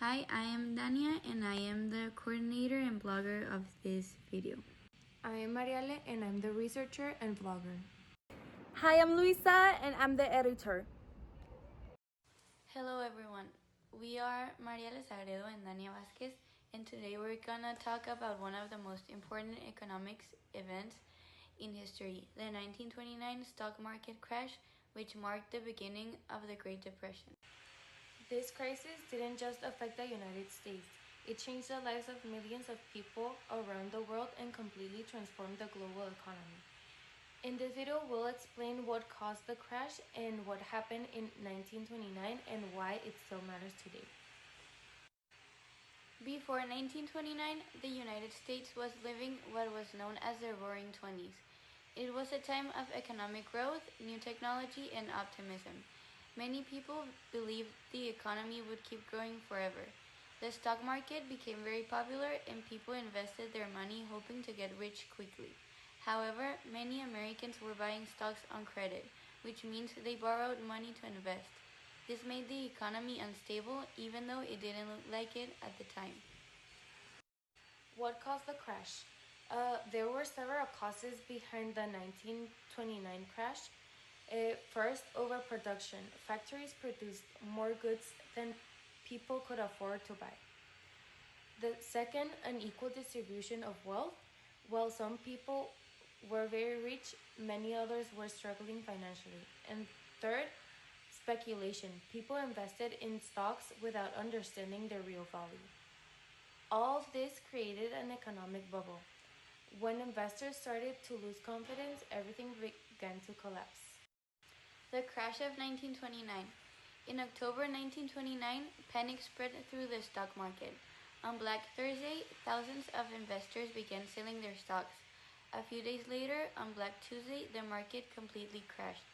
Hi, I am Dania and I am the coordinator and blogger of this video. I am Mariale and I'm the researcher and vlogger. Hi, I'm Luisa and I'm the editor. Hello everyone, we are Mariela Sagredo and Dania Vasquez, and today we're gonna talk about one of the most important economics events in history, the 1929 stock market crash, which marked the beginning of the Great Depression. This crisis didn't just affect the United States, it changed the lives of millions of people around the world and completely transformed the global economy. In this video, we'll explain what caused the crash and what happened in 1929 and why it still matters today. Before 1929, the United States was living what was known as the Roaring Twenties. It was a time of economic growth, new technology, and optimism. Many people believed the economy would keep growing forever. The stock market became very popular and people invested their money hoping to get rich quickly. However, many Americans were buying stocks on credit, which means they borrowed money to invest. This made the economy unstable even though it didn't look like it at the time. What caused the crash? There were several causes behind the 1929 crash. First, overproduction. Factories produced more goods than people could afford to buy. The second, unequal distribution of wealth. While some people were very rich, many others were struggling financially. And third, speculation. People invested in stocks without understanding their real value. All of this created an economic bubble. When investors started to lose confidence, everything began to collapse. The crash of 1929. In October 1929, panic spread through the stock market. On Black Thursday, thousands of investors began selling their stocks. A few days later, on Black Tuesday, the market completely crashed.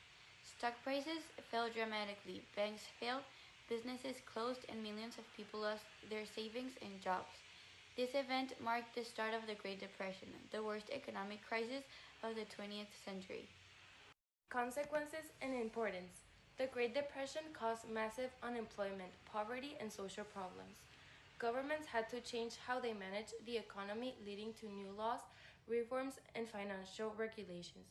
Stock prices fell dramatically, banks failed, businesses closed, and millions of people lost their savings and jobs. This event marked the start of the Great Depression, the worst economic crisis of the 20th century. Consequences and importance. The Great Depression caused massive unemployment, poverty, and social problems. Governments had to change how they managed the economy, leading to new laws, reforms, and financial regulations.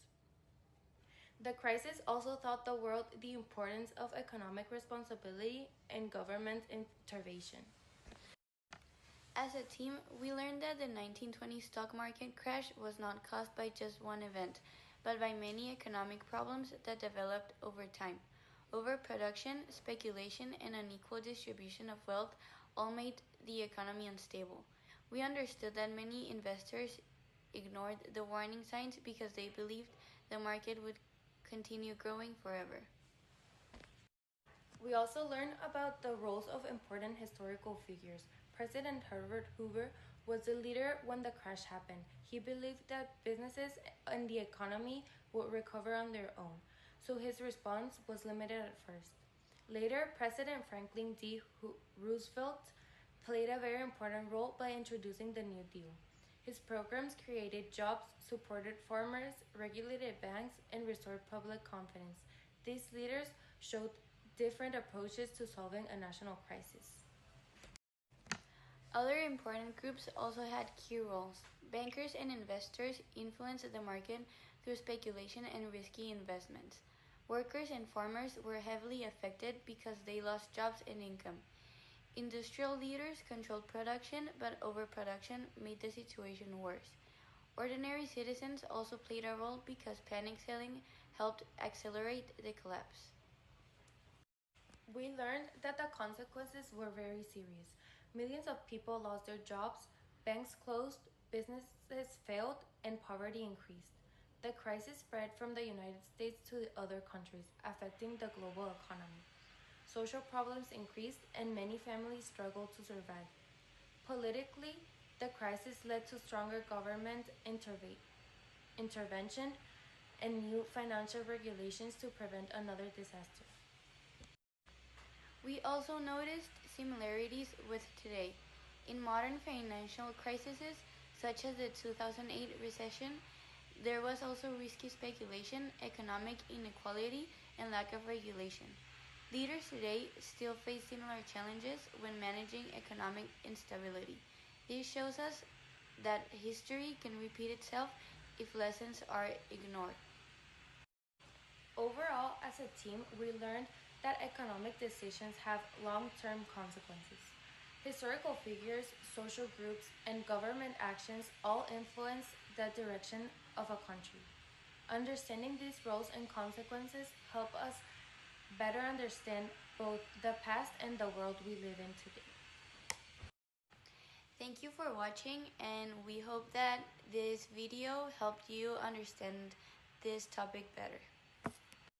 The crisis also taught the world the importance of economic responsibility and government intervention. As a team, we learned that the 1920 stock market crash was not caused by just one event, but by many economic problems that developed over time. Overproduction, speculation, and unequal distribution of wealth all made the economy unstable. We understood that many investors ignored the warning signs because they believed the market would continue growing forever. We also learned about the roles of important historical figures. President Herbert Hoover was the leader when the crash happened. He believed that businesses and the economy would recover on their own, so his response was limited at first. Later, President Franklin D. Roosevelt played a very important role by introducing the New Deal. His programs created jobs, supported farmers, regulated banks, and restored public confidence. These leaders showed different approaches to solving a national crisis. Other important groups also had key roles. Bankers and investors influenced the market through speculation and risky investments. Workers and farmers were heavily affected because they lost jobs and income. Industrial leaders controlled production, but overproduction made the situation worse. Ordinary citizens also played a role because panic selling helped accelerate the collapse. We learned that the consequences were very serious. Millions of people lost their jobs, banks closed, businesses failed, and poverty increased. The crisis spread from the United States to the other countries, affecting the global economy. Social problems increased, and many families struggled to survive. Politically, the crisis led to stronger government intervention and new financial regulations to prevent another disaster. We also noticed similarities with today. In modern financial crises, such as the 2008 recession, there was also risky speculation, economic inequality, and lack of regulation. Leaders today still face similar challenges when managing economic instability. This shows us that history can repeat itself if lessons are ignored. Overall, as a team, we learned that economic decisions have long term consequences. Historical figures, social groups, and government actions all influence the direction of a country. Understanding these roles and consequences help us better understand both the past and the world we live in today. Thank you for watching, and we hope that this video helped you understand this topic better.